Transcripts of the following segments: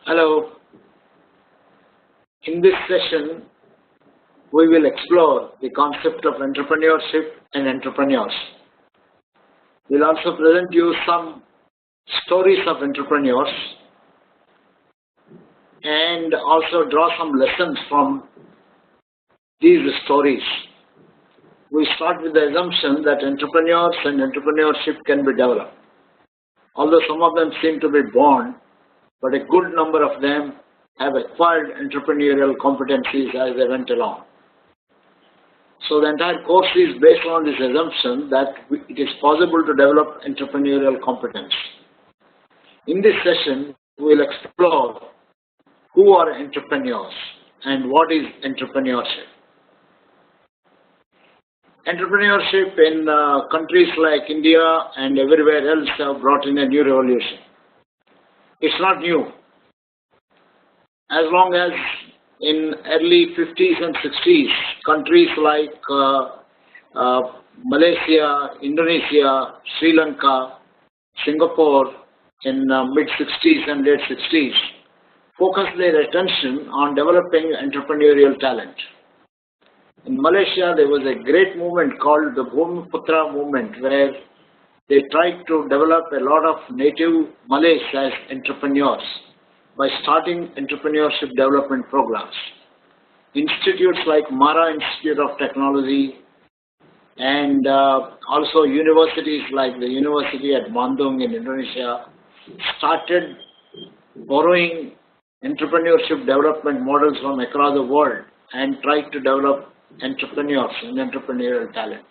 Hello. In this session, we will explore the concept of entrepreneurship and entrepreneurs. We'll also present you some stories of entrepreneurs and also draw some lessons from these stories. We start with the assumption that entrepreneurs and entrepreneurship can be developed. Although some of them seem to be born, but a good number of them have acquired entrepreneurial competencies as they went along. So the entire course is based on this assumption that it is possible to develop entrepreneurial competence. In this session, we will explore who are entrepreneurs and what is entrepreneurship. Entrepreneurship in countries like India and everywhere else have brought in a new revolution. It's not new. As long as in early 50s and 60s, countries like Malaysia, Indonesia, Sri Lanka, Singapore in mid-60s and late 60s focused their attention on developing entrepreneurial talent. In Malaysia, there was a great movement called the Bhumiputra movement where they tried to develop a lot of native Malays as entrepreneurs by starting entrepreneurship development programs. Institutes like Mara Institute of Technology and also universities like the University at Bandung in Indonesia started borrowing entrepreneurship development models from across the world and tried to develop entrepreneurs and entrepreneurial talent.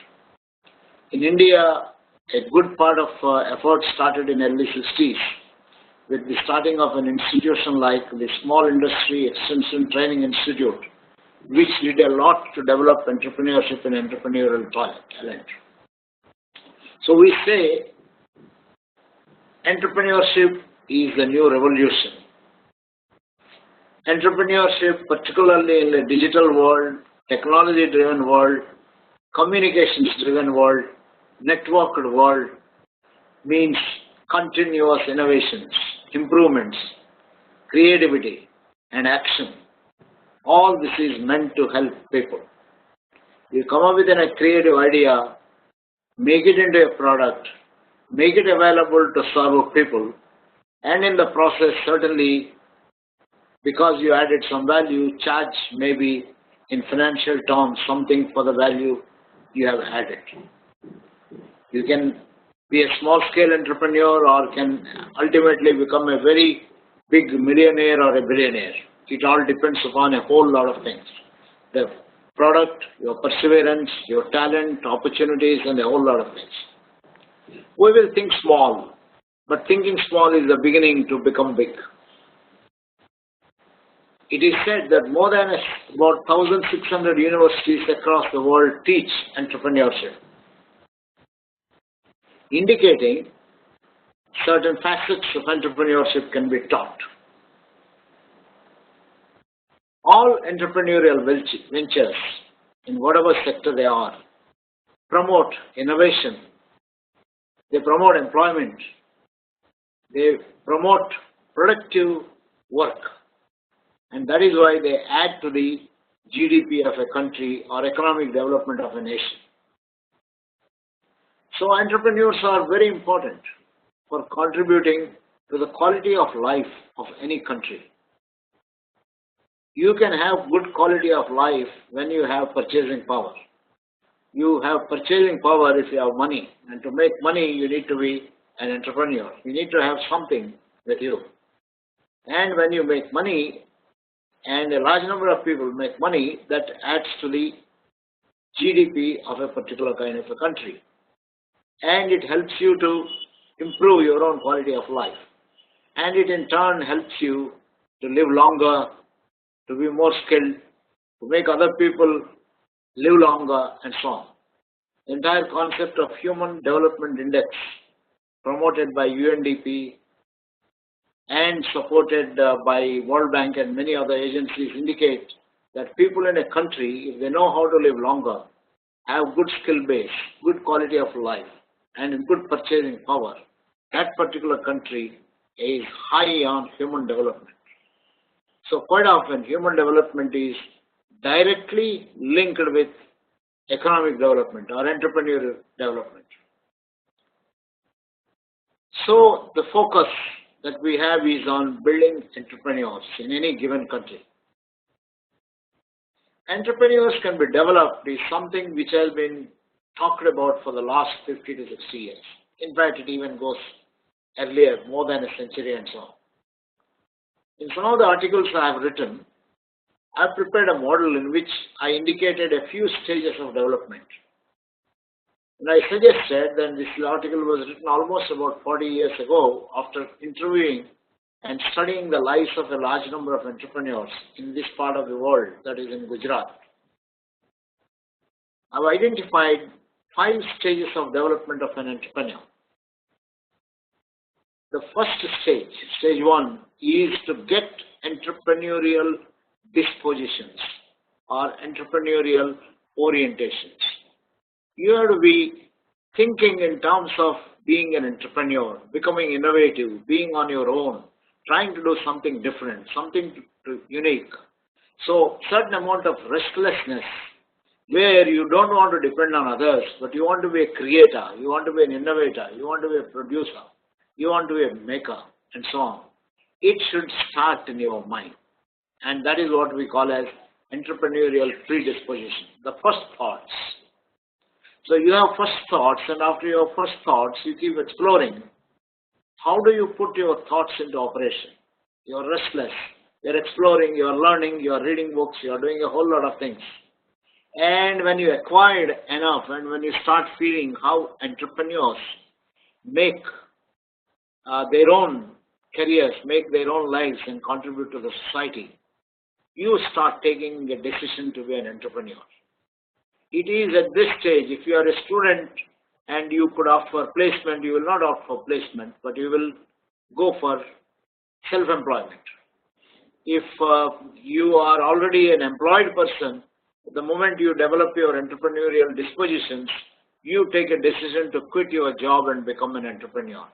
In India, a good part of effort started in early 60s with the starting of an institution like the Small Industry Extension Training Institute, which did a lot to develop entrepreneurship and entrepreneurial talent. So we say entrepreneurship is the new revolution. Entrepreneurship, particularly in the digital world, technology-driven world, communications-driven world, networked world, means continuous innovations, improvements, creativity, and action. All this is meant to help people. You come up with a creative idea, make it into a product, make it available to serve people, and in the process, certainly, because you added some value, charge maybe in financial terms something for the value you have added. You can be a small-scale entrepreneur or can ultimately become a very big millionaire or a billionaire. It all depends upon a whole lot of things. The product, your perseverance, your talent, opportunities, and a whole lot of things. We will think small, but thinking small is the beginning to become big. It is said that more than about 1,600 universities across the world teach entrepreneurship, indicating certain facets of entrepreneurship can be taught. All entrepreneurial ventures, in whatever sector they are, promote innovation, they promote employment, they promote productive work, and that is why they add to the GDP of a country or economic development of a nation. So entrepreneurs are very important for contributing to the quality of life of any country. You can have good quality of life when you have purchasing power. You have purchasing power if you have money, and to make money you need to be an entrepreneur. You need to have something with you. And when you make money, and a large number of people make money, that adds to the GDP of a particular kind of a country. And it helps you to improve your own quality of life. And it in turn helps you to live longer, to be more skilled, to make other people live longer, and so on. The entire concept of Human Development Index, promoted by UNDP and supported by World Bank and many other agencies, indicate that people in a country, if they know how to live longer, have good skill base, good quality of life, and good purchasing power, that particular country is high on human development. So quite often human development is directly linked with economic development or entrepreneurial development. So the focus that we have is on building entrepreneurs in any given country. Entrepreneurs can be developed is something which has been talked about for the last 50 to 60 years. In fact, it even goes earlier, more than a century and so on. In some of the articles I have written, I have prepared a model in which I indicated a few stages of development. And I suggested that this article was written almost about 40 years ago after interviewing and studying the lives of a large number of entrepreneurs in this part of the world, that is in Gujarat. I have identified 5 stages of development of an entrepreneur. The first stage, stage 1, is to get entrepreneurial dispositions or entrepreneurial orientations. You have to be thinking in terms of being an entrepreneur, becoming innovative, being on your own, trying to do something different, something unique. So certain amount of restlessness where you don't want to depend on others, but you want to be a creator, you want to be an innovator, you want to be a producer, you want to be a maker, and so on. It should start in your mind. And that is what we call as entrepreneurial predisposition, the first thoughts. So you have first thoughts, and after your first thoughts, you keep exploring. How do you put your thoughts into operation? You're restless, you're exploring, you're learning, you're reading books, you're doing a whole lot of things. And when you acquired enough, and when you start feeling how entrepreneurs make their own careers, make their own lives, and contribute to the society, you start taking a decision to be an entrepreneur. It is at this stage, if you are a student and you could opt for placement, you will not opt for placement, but you will go for self-employment. If you are already an employed person, the moment you develop your entrepreneurial dispositions, you take a decision to quit your job and become an entrepreneur.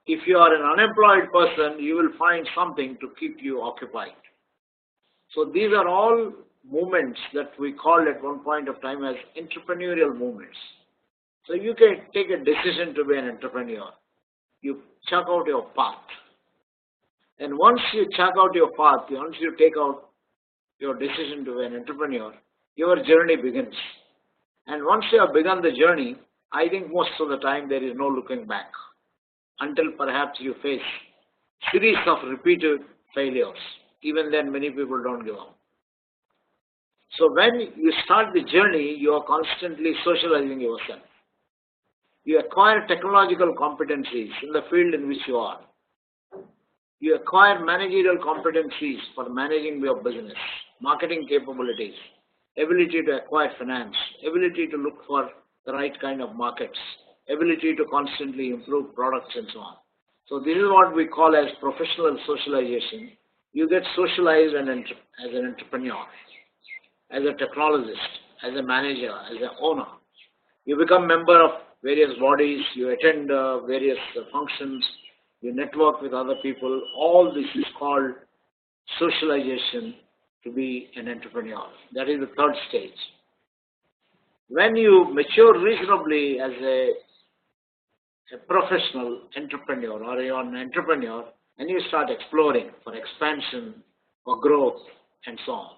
If you are an unemployed person, you will find something to keep you occupied. So these are all movements that we called at one point of time as entrepreneurial movements. So you can take a decision to be an entrepreneur. You check out your path. And once you check out your path, once you take out your decision to be an entrepreneur, your journey begins. And once you have begun the journey, I think most of the time there is no looking back until perhaps you face series of repeated failures. Even then, many people don't give up. So when you start the journey, you are constantly socializing yourself. You acquire technological competencies in the field in which you are. You acquire managerial competencies for managing your business, marketing capabilities, ability to acquire finance, ability to look for the right kind of markets, ability to constantly improve products and so on. So this is what we call as professional socialization. You get socialized as an entrepreneur, as a technologist, as a manager, as an owner. You become member of various bodies, you attend various functions, you network with other people. All this is called socialization to be an entrepreneur. That is the third stage. When you mature reasonably as a professional entrepreneur or you're an entrepreneur, and you start exploring for expansion, for growth, and so on.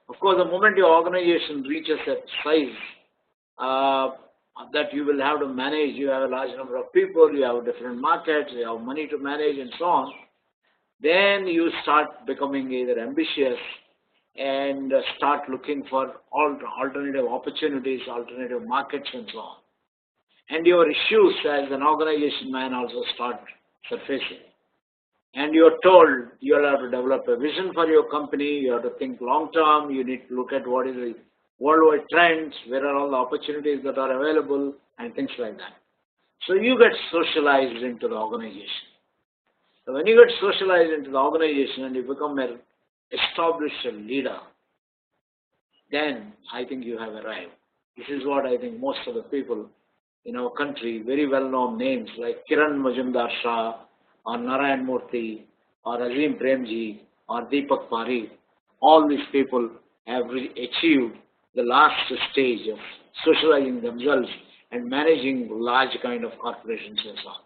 Of course, the moment your organization reaches a size that you will have to manage, you have a large number of people, you have different markets, you have money to manage, and so on, then you start becoming either ambitious and start looking for alternative opportunities, alternative markets, and so on. And your issues as an organization man also start surfacing. And you are told you will have to develop a vision for your company, you have to think long term, you need to look at what is the worldwide trends, where are all the opportunities that are available, and things like that. So you get socialized into the organization. So when you get socialized into the organization and you become an established leader, then I think you have arrived. This is what I think most of the people in our country, very well-known names like Kiran Majumdar Shah, or Narayan Murthy, or Azim Premji, or Deepak Parikh, all these people have achieved the last stage of socializing themselves and managing large kind of corporations and so on.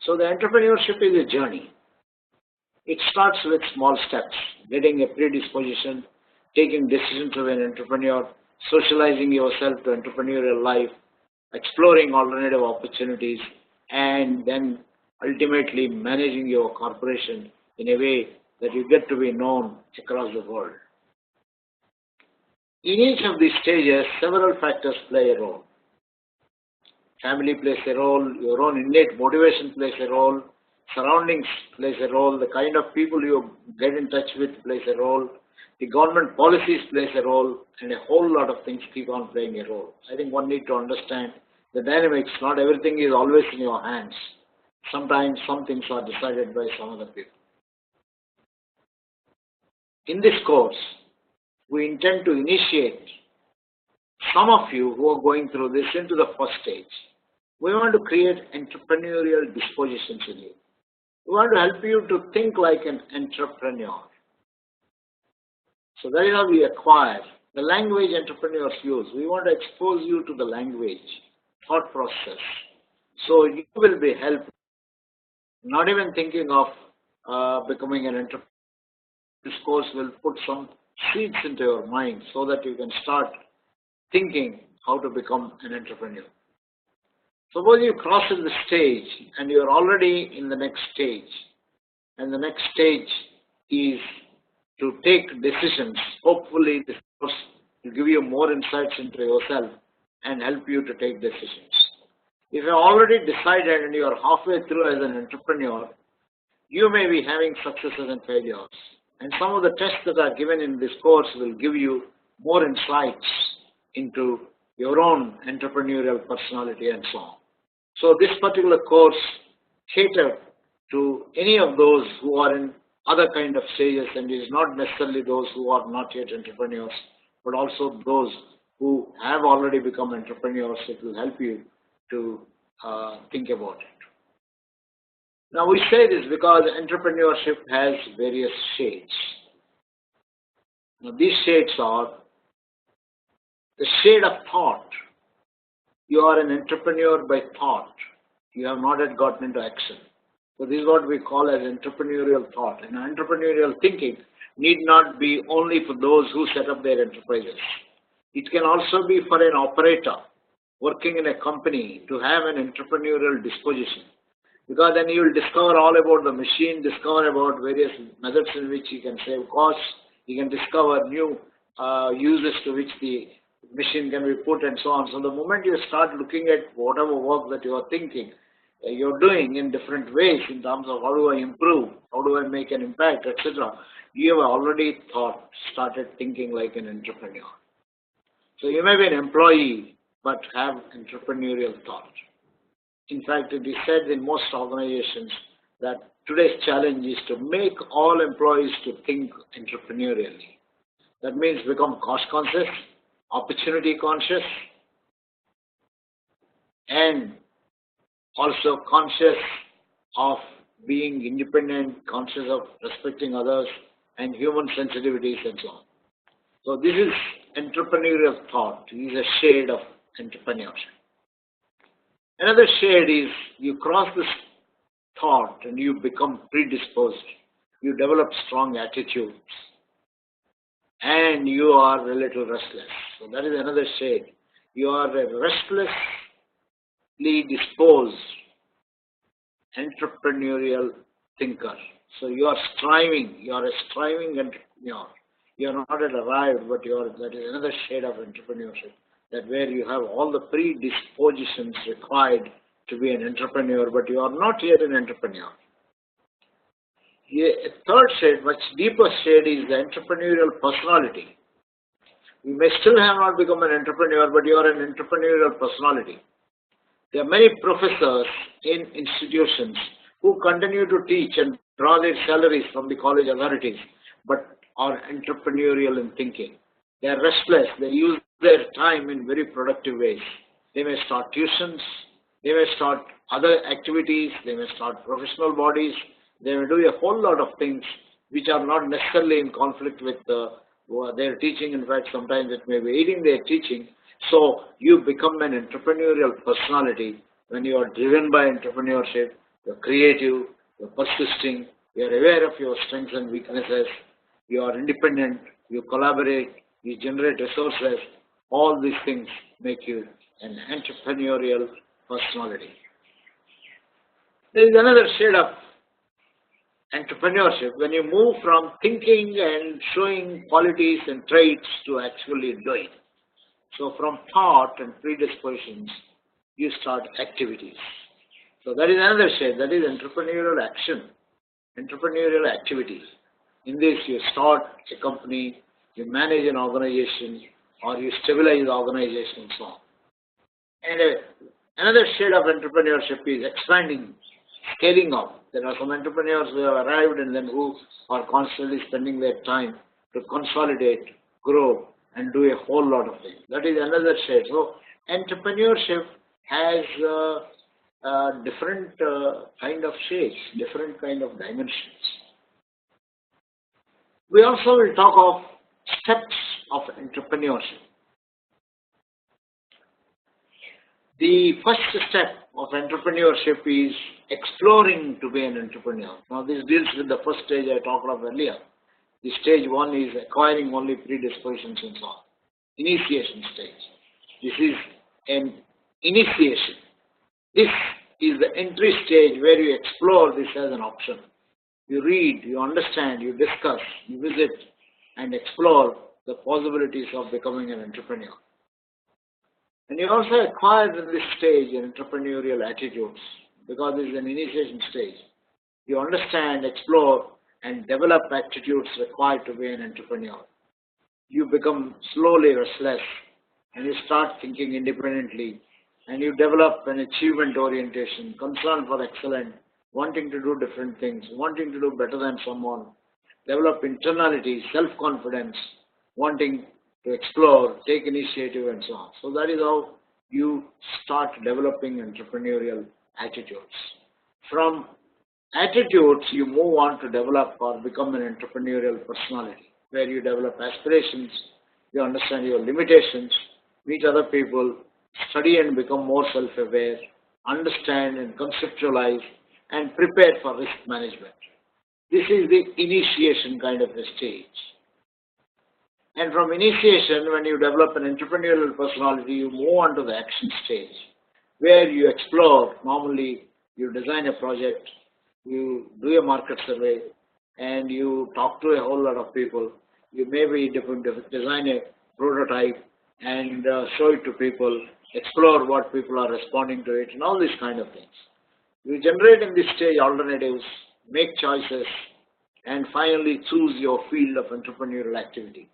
So the entrepreneurship is a journey. It starts with small steps, getting a predisposition, taking decisions as an entrepreneur, socializing yourself to entrepreneurial life, exploring alternative opportunities, and then ultimately managing your corporation in a way that you get to be known across the world. In each of these stages, several factors play a role. Family plays a role, your own innate motivation plays a role, surroundings plays a role, the kind of people you get in touch with plays a role, the government policies plays a role, and a whole lot of things keep on playing a role. I think one need to understand the dynamics. Not everything is always in your hands. Sometimes some things are decided by some other people. In this course, we intend to initiate some of you who are going through this into the first stage. We want to create entrepreneurial dispositions in you. We want to help you to think like an entrepreneur. So that is how we acquire the language entrepreneurs use. We want to expose you to the language, thought process. So you will be helped, not even thinking of becoming an entrepreneur. This course will put some seeds into your mind so that you can start thinking how to become an entrepreneur. Suppose you cross the stage and you are already in the next stage, and the next stage is to take decisions. Hopefully this course will give you more insights into yourself and help you to take decisions. If you have already decided and you are halfway through as an entrepreneur, you may be having successes and failures. And some of the tests that are given in this course will give you more insights into your own entrepreneurial personality and so on. So this particular course caters to any of those who are in other kind of stages, and is not necessarily those who are not yet entrepreneurs, but also those who have already become entrepreneurs. It will help you to think about it. Now we say this because entrepreneurship has various shades. Now these shades are the shade of thought. You are an entrepreneur by thought. You have not yet gotten into action. So this is what we call as entrepreneurial thought. And entrepreneurial thinking need not be only for those who set up their enterprises. It can also be for an operator working in a company to have an entrepreneurial disposition. Because then you will discover all about the machine, discover about various methods in which you can save costs, you can discover new uses to which the machine can be put and so on. So the moment you start looking at whatever work that you are thinking, you're doing in different ways in terms of how do I improve, how do I make an impact, etc. You have already started thinking like an entrepreneur. So you may be an employee but have entrepreneurial thought. In fact, it is said in most organizations that today's challenge is to make all employees to think entrepreneurially. That means become cost conscious, opportunity conscious, and also conscious of being independent, conscious of respecting others and human sensitivities and so on. So this is entrepreneurial thought. It is a shade of entrepreneurship. Another shade is you cross this thought and you become predisposed. You develop strong attitudes and you are a little restless. So that is another shade. You are a restlessly disposed entrepreneurial thinker. So you are striving. You are a striving entrepreneur. You are not yet arrived, but that is another shade of entrepreneurship. That where you have all the predispositions required to be an entrepreneur, but you are not yet an entrepreneur. A third shade, much deeper shade, is the entrepreneurial personality. You may still have not become an entrepreneur, but you are an entrepreneurial personality. There are many professors in institutions who continue to teach and draw their salaries from the college authorities, but are entrepreneurial in thinking. They are restless. They use their time in very productive ways. They may start tuitions. They may start other activities. They may start professional bodies. They may do a whole lot of things which are not necessarily in conflict with their teaching. In fact, sometimes it may be aiding their teaching. So you become an entrepreneurial personality when you are driven by entrepreneurship. You're creative, you're persisting, you're aware of your strengths and weaknesses, you are independent, you collaborate, you generate resources. All these things make you an entrepreneurial personality. There is another shade of entrepreneurship when you move from thinking and showing qualities and traits to actually doing. So from thought and predispositions, you start activities. So that is another shade, that is entrepreneurial action, entrepreneurial activities. In this, you start a company, you manage an organization, or you stabilize the organization and so on. And another shade of entrepreneurship is expanding, scaling up. There are some entrepreneurs who have arrived and then who are constantly spending their time to consolidate, grow, and do a whole lot of things. That is another shade. So entrepreneurship has different kind of shades, different kind of dimensions. We also will talk of steps of entrepreneurship. The first step of entrepreneurship is exploring to be an entrepreneur. Now this deals with the first stage I talked of earlier. The stage one is acquiring only predispositions and so on. Initiation stage. This is an initiation. This is the entry stage where you explore this as an option. You read, you understand, you discuss, you visit, and explore the possibilities of becoming an entrepreneur. And you also acquire in this stage entrepreneurial attitudes because this is an initiation stage. You understand, explore, and develop attitudes required to be an entrepreneur. You become slowly restless and you start thinking independently and you develop an achievement orientation, concern for excellence, wanting to do different things, wanting to do better than someone, develop internality, self-confidence, wanting to explore, take initiative and so on. So that is how you start developing entrepreneurial attitudes. From attitudes, you move on to develop or become an entrepreneurial personality, where you develop aspirations, you understand your limitations, meet other people, study and become more self-aware, understand and conceptualize, and prepare for risk management. This is the initiation kind of a stage. And from initiation, when you develop an entrepreneurial personality, you move on to the action stage, where you explore. Normally, you design a project, you do a market survey, and you talk to a whole lot of people. You maybe design a prototype and show it to people, explore what people are responding to it, and all these kind of things. You generate in this stage alternatives, make choices, and finally choose your field of entrepreneurial activity.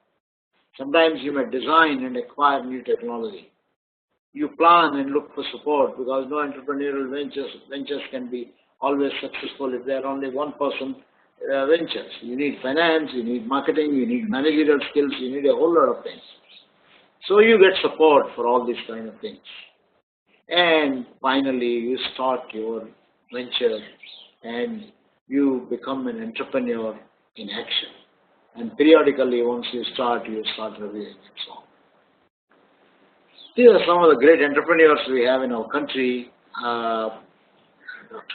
Sometimes you may design and acquire new technology. You plan and look for support because no entrepreneurial ventures can be always successful if they are only one person ventures. You need finance, you need marketing, you need managerial skills, you need a whole lot of things. So you get support for all these kind of things. And finally, you start your venture and you become an entrepreneur in action. And periodically, once you start reviewing and so on. These are some of the great entrepreneurs we have in our country. Dr.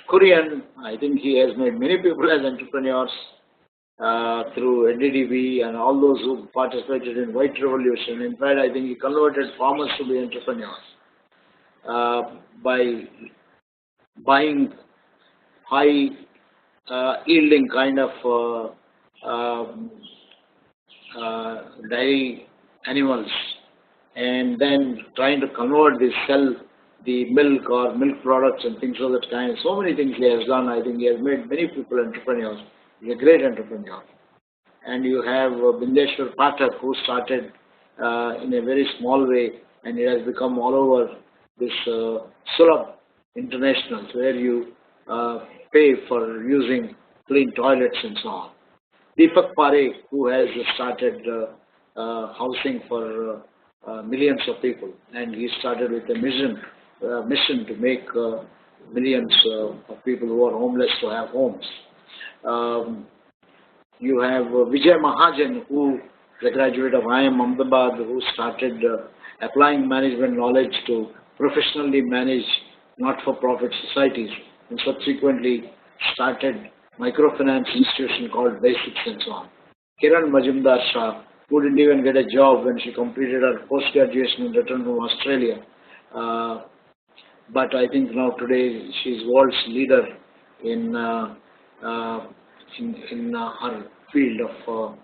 Kurian, I think he has made many people as entrepreneurs through NDDB and all those who participated in White Revolution. In fact, I think he converted farmers to be entrepreneurs by buying high yielding kind of dairy animals and then trying to convert this, sell the milk or milk products and things of that kind. So many things he has done. I think he has made many people entrepreneurs. He's a great entrepreneur. And you have Bindeshwar Pathak, who started in a very small way and it has become all over this Sulabh Internationals, where you pay for using clean toilets and so on. Deepak Parekh, who has started housing for millions of people, and he started with a mission to make millions of people who are homeless to have homes. You have Vijay Mahajan, who is a graduate of IIMA Ahmedabad, who started applying management knowledge to professionally manage not-for-profit societies, and subsequently started microfinance institution called Basics and so on. Kiran Majumdar Shah, who didn't even get a job when she completed her post-graduation and returned from Australia. But I think now today she's world's leader in her field of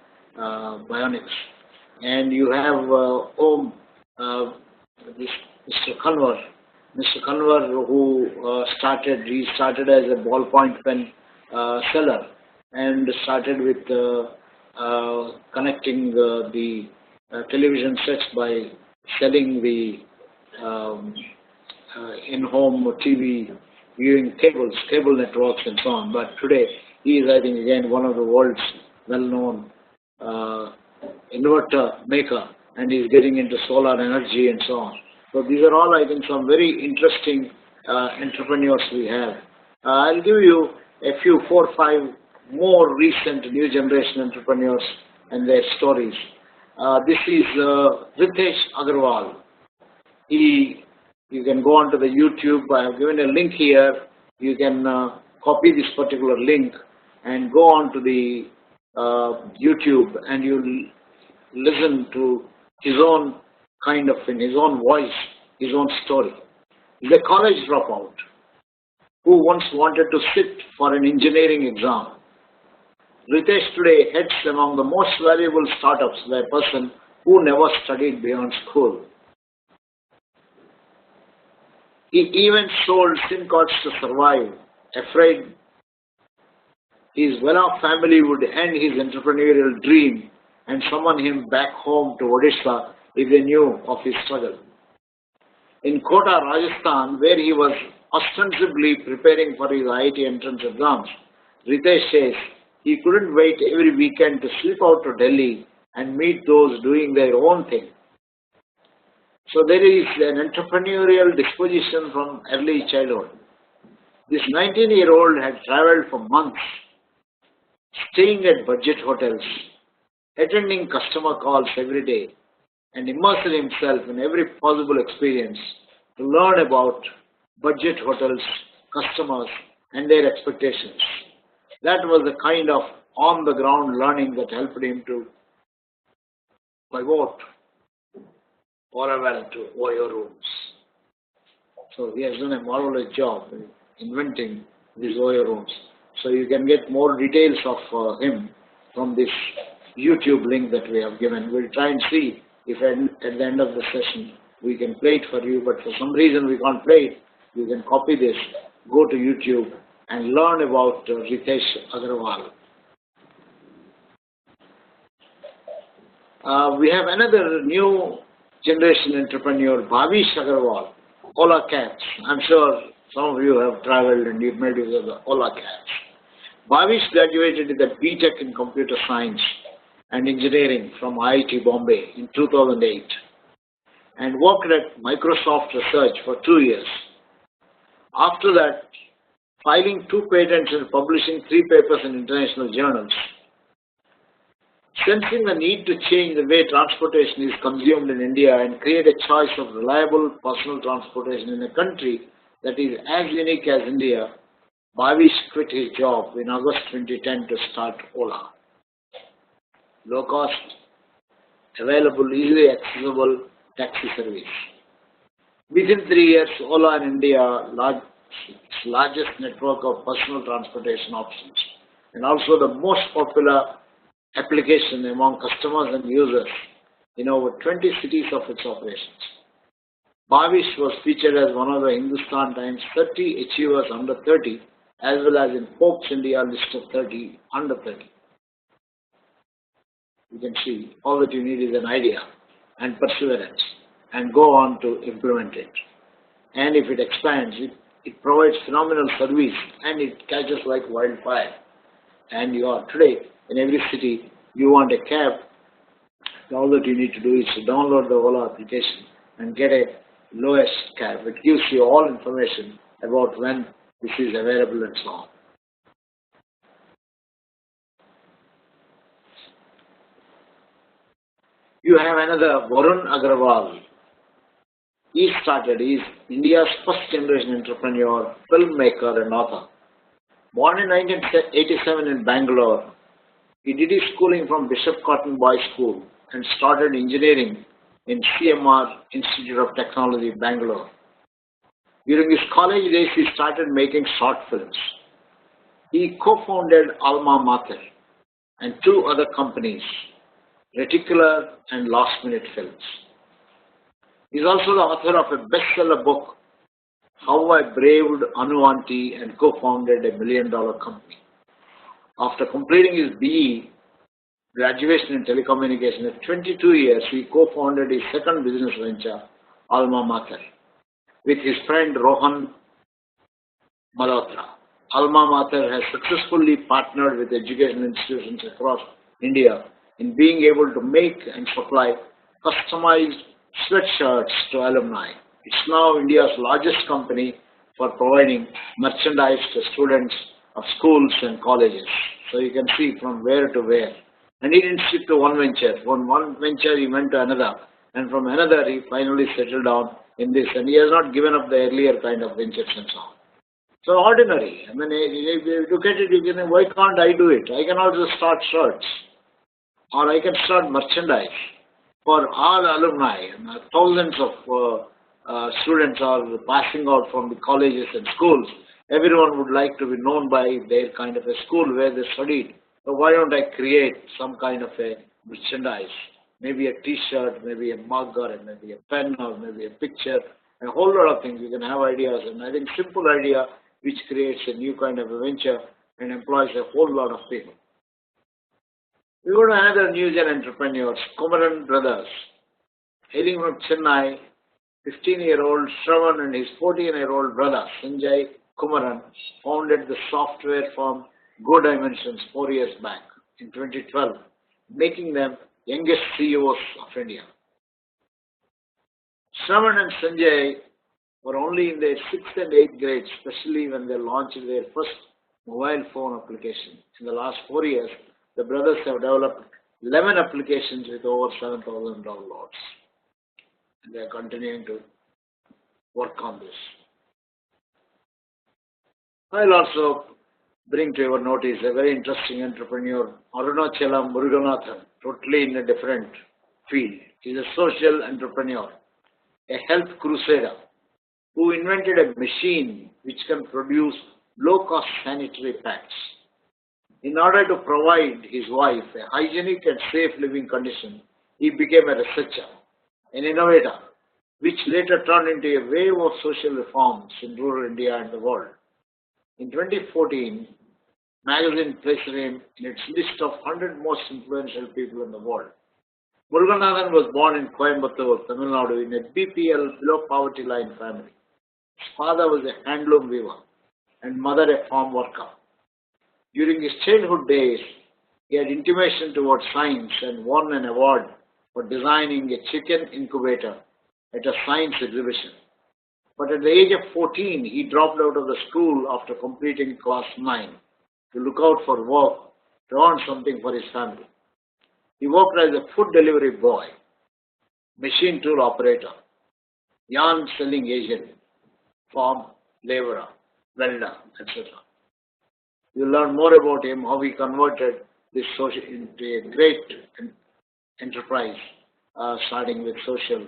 bionics. And you have this Mr. Kanwar. Mr. Kanwar, who started as a ballpoint pen seller and started with connecting the television sets by selling the in-home TV viewing cable networks and so on. But today he is, I think, again one of the world's well-known inverter maker, and he's getting into solar energy and so on. So these are all, I think, some very interesting entrepreneurs we have. I'll give you a few, 4 or 5 more recent new generation entrepreneurs and their stories. This is Ritesh Agarwal. You can go onto the YouTube. I have given a link here. You can copy this particular link and go onto the YouTube, and you'll listen to his own kind of, in his own voice, his own story. He's a college dropout who once wanted to sit for an engineering exam. Ritesh today heads among the most valuable startups by a person who never studied beyond school. He even sold SIM cards to survive, afraid his well-off family would end his entrepreneurial dream and summon him back home to Odisha if they knew of his struggle. In Kota, Rajasthan, where he was ostensibly preparing for his IIT entrance exams, Ritesh says he couldn't wait every weekend to slip out to Delhi and meet those doing their own thing. So there is an entrepreneurial disposition from early childhood. This 19-year-old had traveled for months, staying at budget hotels, attending customer calls every day, and immersing himself in every possible experience to learn about budget hotels, customers, and their expectations. That was the kind of on-the-ground learning that helped him to pivot Agarwal to Oyo rooms. So he has done a marvelous job in inventing these Oyo rooms. So you can get more details of him from this YouTube link that we have given. We'll try and see if at the end of the session we can play it for you, but for some reason we can't play it. You can copy this, go to YouTube and learn about Ritesh Agarwal. We have another new generation entrepreneur, Bhavish Agarwal, Ola Cabs. I'm sure some of you have traveled and you've made use of the Ola Cabs. Bhavish graduated with a BTech in Computer Science and Engineering from IIT Bombay in 2008 and worked at Microsoft Research for 2 years. After that, filing 2 patents and publishing 3 papers in international journals. Sensing the need to change the way transportation is consumed in India and create a choice of reliable personal transportation in a country that is as unique as India, Bhavish quit his job in August 2010 to start Ola. Low cost, available, easily accessible taxi service. Within 3 years, Ola in India largest network of personal transportation options and also the most popular application among customers and users in over 20 cities of its operations. Bhavish was featured as one of the Hindustan Times 30 Achievers Under 30 as well as in Forbes India list of 30 under 30. You can see all that you need is an idea and perseverance and go on to implement it. And if it expands, it provides phenomenal service and it catches like wildfire. And you are today in every city, you want a cab, all that you need to do is to download the Ola application and get a lowest cab. It gives you all information about when this is available and so on. You have another Varun Agarwal. He is India's first generation entrepreneur, filmmaker and author. Born in 1987 in Bangalore, he did his schooling from Bishop Cotton Boys School and started engineering in CMR Institute of Technology, Bangalore. During his college days, he started making short films. He co-founded Alma Mater and two other companies, Reticular and Last Minute Films. He is also the author of a bestseller book, How I Braved Anuvanti and co-founded a $1 million company. After completing his BE, graduation in telecommunication at 22 years, he co-founded his second business venture, Alma Mater, with his friend Rohan Malhotra. Alma Mater has successfully partnered with educational institutions across India in being able to make and supply customized sweatshirts to alumni. It's now India's largest company for providing merchandise to students of schools and colleges. So you can see from where to where. And he didn't stick to one venture. From one venture he went to another. And from another he finally settled down in this. And he has not given up the earlier kind of ventures and so on. So ordinary. I mean, if you look at it, you can say, why can't I do it? I can also start shirts. Or I can start merchandise for all alumni. Thousands of students are passing out from the colleges and schools. Everyone would like to be known by their kind of a school where they studied. So why don't I create some kind of a merchandise? Maybe a t-shirt, maybe a mug, or maybe a pen, or maybe a picture, a whole lot of things. You can have ideas, and I think simple idea which creates a new kind of a venture and employs a whole lot of people. We go to another New Gen entrepreneurs, Kumaran brothers. Hailing from Chennai, 15-year-old Shravan and his 14-year-old brother, Sanjay Kumaran, founded the software firm Go Dimensions 4 years back in 2012, making them youngest CEOs of India. Shravan and Sanjay were only in their 6th and 8th grades, especially when they launched their first mobile phone application. In the last 4 years, the brothers have developed 11 applications with over 7,000 downloads. And they are continuing to work on this. I'll also bring to your notice a very interesting entrepreneur, Arunachalam Muruganathan, totally in a different field. He's a social entrepreneur, a health crusader, who invented a machine which can produce low-cost sanitary pads. In order to provide his wife a hygienic and safe living condition, he became a researcher, an innovator, which later turned into a wave of social reforms in rural India and the world. In 2014, magazine placed him in its list of 100 most influential people in the world. Muruganathan was born in Coimbatore, Tamil Nadu, in a BPL below poverty line family. His father was a handloom weaver and mother a farm worker. During his childhood days, he had intimation towards science and won an award for designing a chicken incubator at a science exhibition. But at the age of 14, he dropped out of the school after completing class 9 to look out for work to earn something for his family. He worked as a food delivery boy, machine tool operator, yarn selling agent, farm laborer, welder, etc. You'll learn more about him, how he converted this social into a great enterprise, starting with social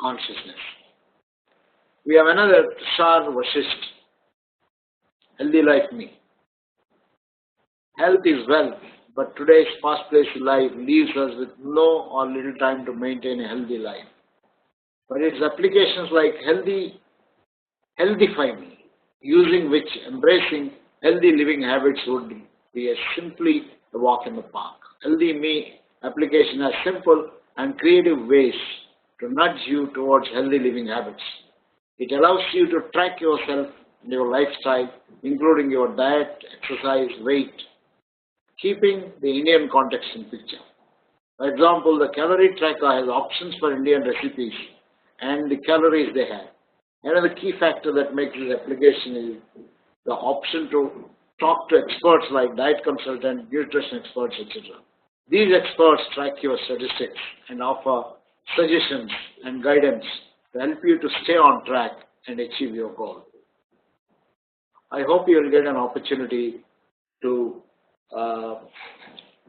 consciousness. We have another Tushar Vasisht, Healthy Life Me. Health is wealth, but today's fast-paced life leaves us with no or little time to maintain a healthy life. But its applications like Healthify Me, using which embracing healthy living habits would be simply a walk in the park. Healthy Me application has simple and creative ways to nudge you towards healthy living habits. It allows you to track yourself and your lifestyle, including your diet, exercise, weight, keeping the Indian context in picture. For example, the calorie tracker has options for Indian recipes and the calories they have. Another key factor that makes this application is the option to talk to experts like diet consultant, nutrition experts, etc. These experts track your statistics and offer suggestions and guidance to help you to stay on track and achieve your goal. I hope you will get an opportunity to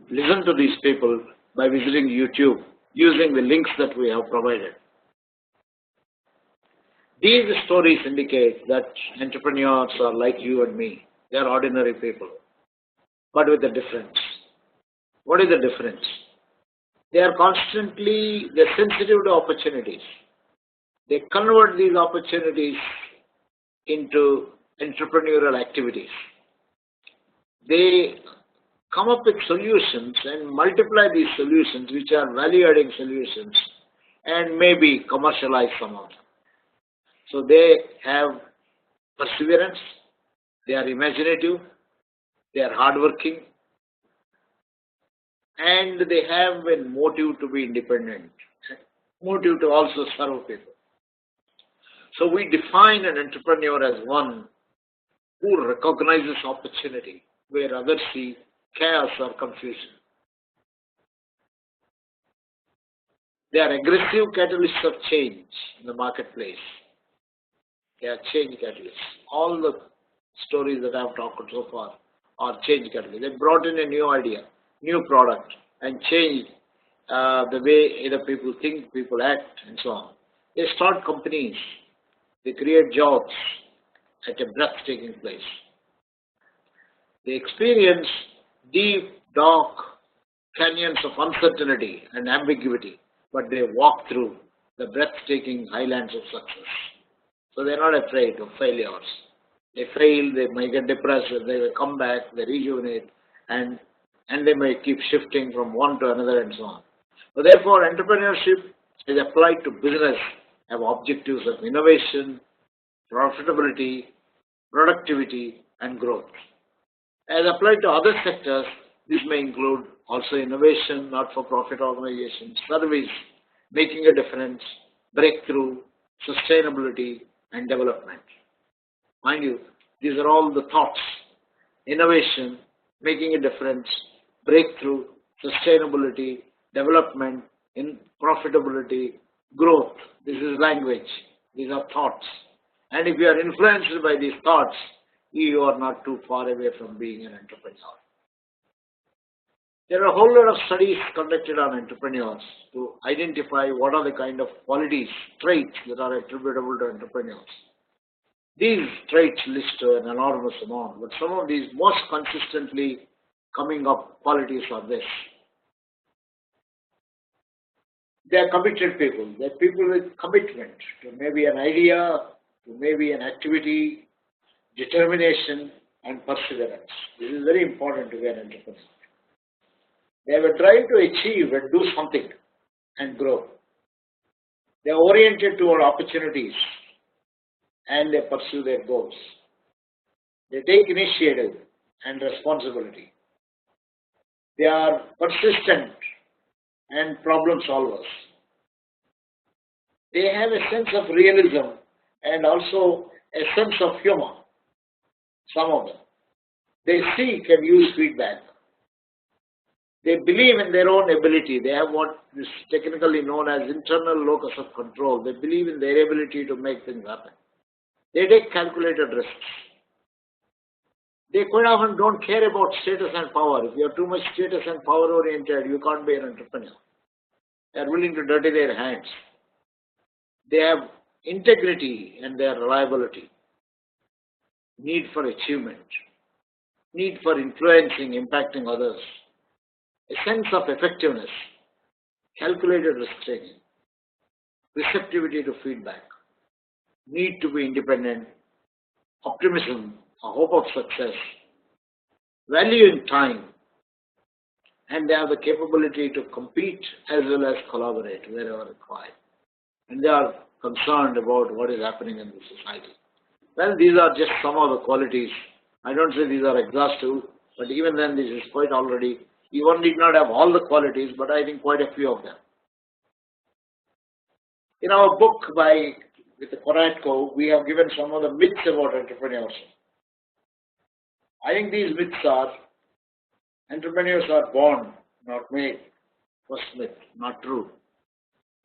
listen to these people by visiting YouTube using the links that we have provided. These stories indicate that entrepreneurs are like you and me. They are ordinary people, but with a difference. What is the difference? They're sensitive to opportunities. They convert these opportunities into entrepreneurial activities. They come up with solutions and multiply these solutions, which are value-adding solutions, and maybe commercialize some of them. So they have perseverance, they are imaginative, they are hardworking, and they have a motive to be independent, motive to also serve people. So we define an entrepreneur as one who recognizes opportunity where others see chaos or confusion. They are aggressive catalysts of change in the marketplace. They are change catalysts. All the stories that I have talked so far are change catalysts. They brought in a new idea, new product, and changed the way either people think, people act, and so on. They start companies. They create jobs at a breathtaking place. They experience deep, dark canyons of uncertainty and ambiguity, but they walk through the breathtaking highlands of success. So they're not afraid of failures. They fail, they may get depressed, they will come back, they rejuvenate, and they may keep shifting from one to another and so on. So therefore, entrepreneurship is applied to business, have objectives of innovation, profitability, productivity, and growth. As applied to other sectors, this may include also innovation, not-for-profit organizations, service, making a difference, breakthrough, sustainability, and development. Mind you, these are all the thoughts. Innovation, making a difference, breakthrough, sustainability, development, in profitability, growth. This is language. These are thoughts. And if you are influenced by these thoughts, you are not too far away from being an entrepreneur. There are a whole lot of studies conducted on entrepreneurs to identify what are the kind of qualities, traits that are attributable to entrepreneurs. These traits list an enormous amount, but some of these most consistently coming up qualities are this. They are committed people. They are people with commitment to maybe an idea, to maybe an activity, determination, and perseverance. This is very important to be an entrepreneur. They have a drive to achieve and do something and grow. They are oriented toward opportunities and they pursue their goals. They take initiative and responsibility. They are persistent and problem solvers. They have a sense of realism and also a sense of humor. Some of them. They seek and use feedback. They believe in their own ability. They have what is technically known as internal locus of control. They believe in their ability to make things happen. They take calculated risks. They quite often don't care about status and power. If you are too much status and power oriented, you can't be an entrepreneur. They are willing to dirty their hands. They have integrity and their reliability. Need for achievement. Need for influencing, impacting others. A sense of effectiveness. Calculated risk taking. Receptivity to feedback. Need to be independent. Optimism. A hope of success. Value in time. And they have the capability to compete as well as collaborate wherever required. And they are concerned about what is happening in the society. Well, these are just some of the qualities. I don't say these are exhaustive, but even then this is quite already, you need not have all the qualities, but I think quite a few of them. In our book with the Koratko, we have given some of the myths about entrepreneurship. I think these myths are, entrepreneurs are born, not made. First myth, not true.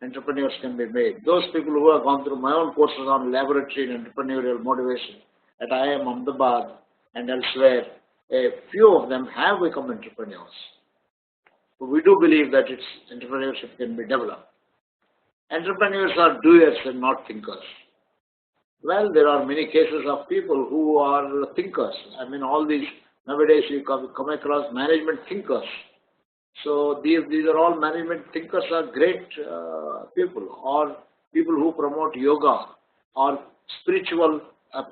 Entrepreneurs can be made. Those people who have gone through my own courses on laboratory and entrepreneurial motivation at IIM Ahmedabad and elsewhere, a few of them have become entrepreneurs. So we do believe that entrepreneurship can be developed. Entrepreneurs are doers and not thinkers. Well, there are many cases of people who are thinkers. I mean, all these, nowadays you come across management thinkers. So these are all management thinkers are great people, or people who promote yoga, or spiritual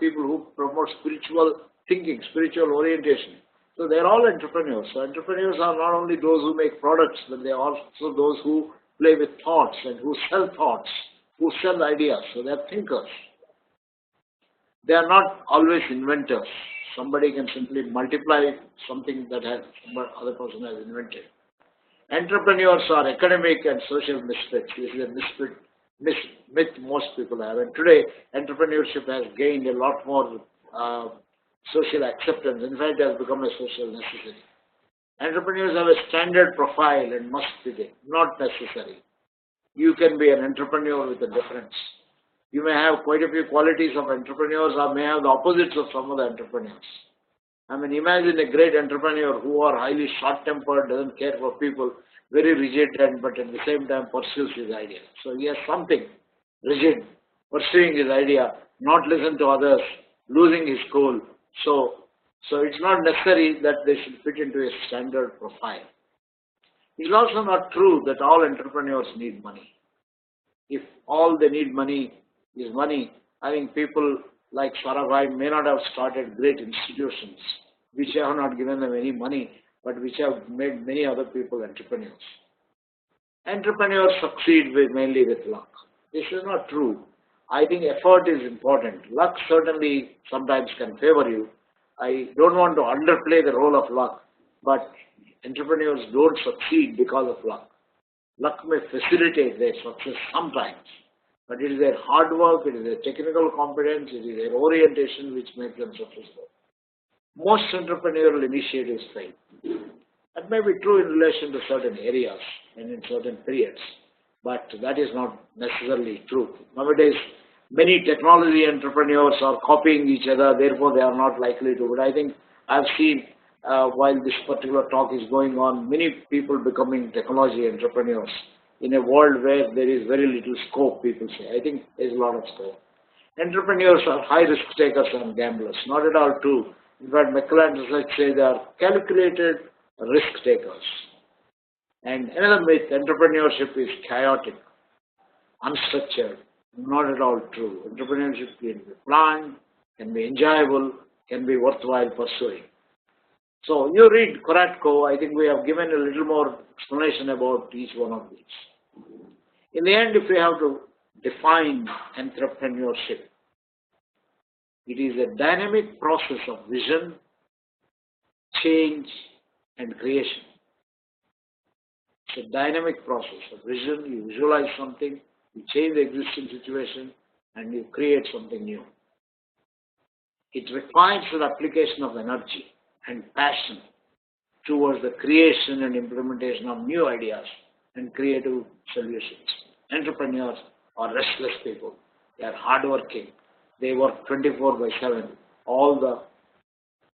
people who promote spiritual thinking, spiritual orientation. So they are all entrepreneurs. So entrepreneurs are not only those who make products, but they are also those who play with thoughts and who sell thoughts, who sell ideas. So they are thinkers. They are not always inventors. Somebody can simply multiply something that some other person has invented. Entrepreneurs are academic and social misfits. This is a myth most people have. And today, entrepreneurship has gained a lot more social acceptance. In fact, it has become a social necessity. Entrepreneurs have a standard profile and must be there. Not necessary. You can be an entrepreneur with a difference. You may have quite a few qualities of entrepreneurs, or may have the opposites of some of the entrepreneurs. I mean, imagine a great entrepreneur who are highly short-tempered, doesn't care for people, very rigid, but at the same time pursues his idea. So he has something rigid, pursuing his idea, not listen to others, losing his cool. So it's not necessary that they should fit into a standard profile. It's also not true that all entrepreneurs need money. If all they need money is money, I think people like Sarabhai may not have started great institutions which have not given them any money, but which have made many other people entrepreneurs. Entrepreneurs succeed mainly with luck. This is not true. I think effort is important. Luck certainly sometimes can favor you. I don't want to underplay the role of luck, but entrepreneurs don't succeed because of luck. Luck may facilitate their success sometimes, but it is their hard work, it is their technical competence, it is their orientation which makes them successful. Most entrepreneurial initiatives fail. That may be true in relation to certain areas and in certain periods, but that is not necessarily true. Nowadays, many technology entrepreneurs are copying each other, therefore they are not likely to. But I think I've seen, while this particular talk is going on, many people becoming technology entrepreneurs in a world where there is very little scope, people say. I think there is a lot of scope. Entrepreneurs are high risk takers and gamblers. Not at all true. In fact, McClelland research says they are calculated risk takers. And another myth, entrepreneurship is chaotic, unstructured. Not at all true. Entrepreneurship can be planned, can be enjoyable, can be worthwhile pursuing. So you read Koratko, I think we have given a little more explanation about each one of these. In the end, if we have to define entrepreneurship, it is a dynamic process of vision, change, and creation. It's a dynamic process of vision. You visualize something, you change the existing situation, and you create something new. It requires the application of energy and passion towards the creation and implementation of new ideas and creative solutions. Entrepreneurs are restless people. They are hardworking. They work 24/7 all the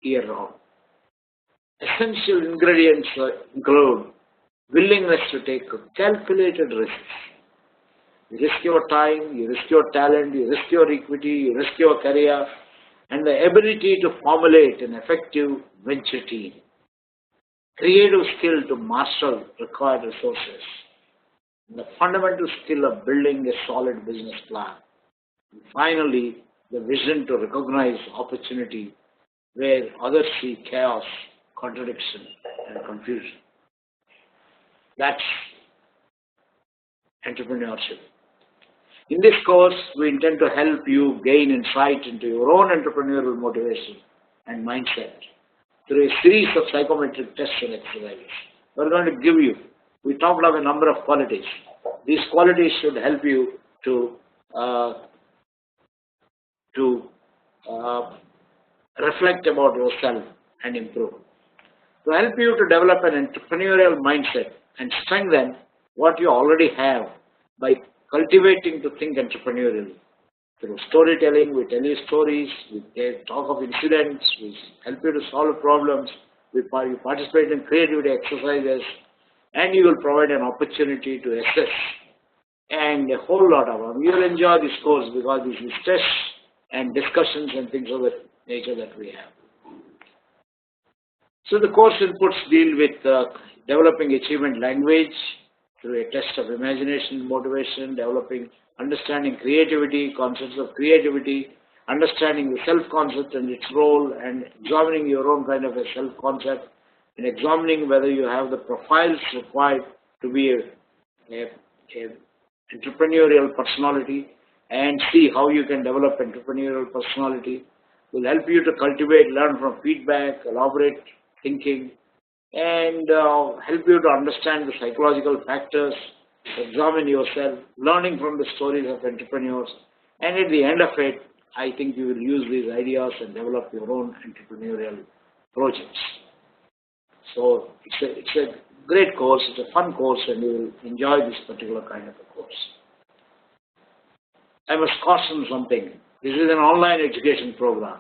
year round. Essential ingredients include willingness to take calculated risks. You risk your time, you risk your talent, you risk your equity, you risk your career, and the ability to formulate an effective venture team. Creative skill to master required resources. And the fundamental skill of building a solid business plan. And finally, the vision to recognize opportunity where others see chaos, contradiction, and confusion. That's entrepreneurship. In this course, we intend to help you gain insight into your own entrepreneurial motivation and mindset through a series of psychometric tests and exercises. We're going to give you, we talked of a number of qualities. These qualities should help you to reflect about yourself and improve. to help you to develop an entrepreneurial mindset and strengthen what you already have by cultivating to think entrepreneurially. Through storytelling, we tell you stories, we talk of incidents, we help you to solve problems, you participate in creativity exercises, and you will provide an opportunity to assess and a whole lot of them. You will enjoy this course because this is tests and discussions and things of that nature that we have. So the course inputs deal with developing achievement language through a test of imagination, motivation, developing understanding creativity, concepts of creativity, understanding the self-concept and its role, and examining your own kind of a self-concept, and examining whether you have the profiles required to be a entrepreneurial personality, and see how you can develop entrepreneurial personality. Will help you to cultivate, learn from feedback, elaborate thinking, and help you to understand the psychological factors, examine yourself, learning from the stories of entrepreneurs, and at the end of it, I think you will use these ideas and develop your own entrepreneurial projects. So it's a great course, it's a fun course, and you will enjoy this particular kind of a course. I must caution something. This is an online education program.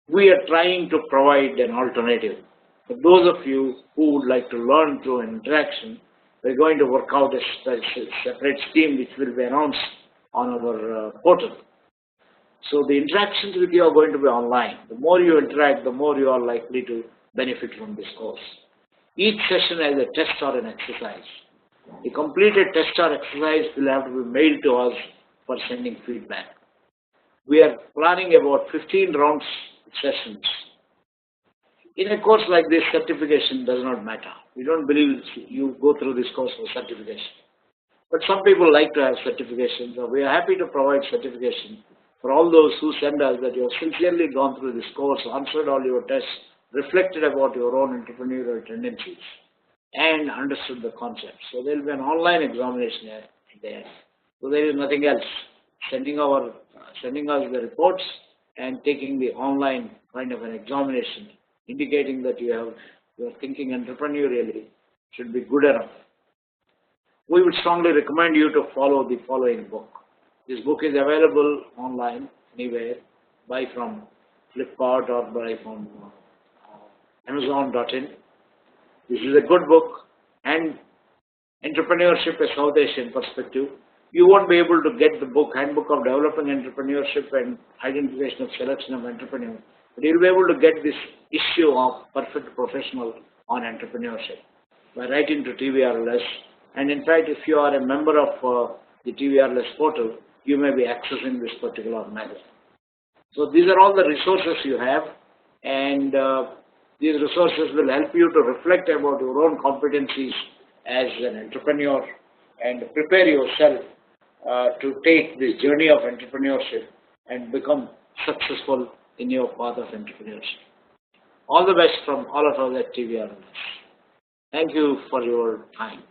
We are trying to provide an alternative. For those of you who would like to learn through an interaction, we're going to work out a separate scheme which will be announced on our portal. So the interactions with you are going to be online. The more you interact, the more you are likely to benefit from this course. Each session has a test or an exercise. The completed test or exercise will have to be mailed to us for sending feedback. We are planning about 15 rounds sessions. In a course like this, certification does not matter. We don't believe you go through this course for certification. But some people like to have certification, so we are happy to provide certification for all those who send us that you have sincerely gone through this course, answered all your tests, reflected about your own entrepreneurial tendencies, and understood the concept. So there will be an online examination there. So there is nothing else. Sending us the reports and taking the online kind of an examination, indicating that you are thinking entrepreneurially, should be good enough. We would strongly recommend you to follow the following book. This book is available online anywhere, buy from Flipkart or buy from Amazon.in. This is a good book, and Entrepreneurship, a South Asian Perspective. You won't be able to get the book, Handbook of Developing Entrepreneurship and Identification of Selection of Entrepreneurs, but you'll be able to get this issue of Perfect Professional on Entrepreneurship by writing to TVRLS. And in fact, if you are a member of the TVRLS portal, you may be accessing this particular magazine. So these are all the resources you have, and these resources will help you to reflect about your own competencies as an entrepreneur and prepare yourself to take this journey of entrepreneurship and become successful in your path of entrepreneurship. All the best from all of us at TVRLS. Thank you for your time.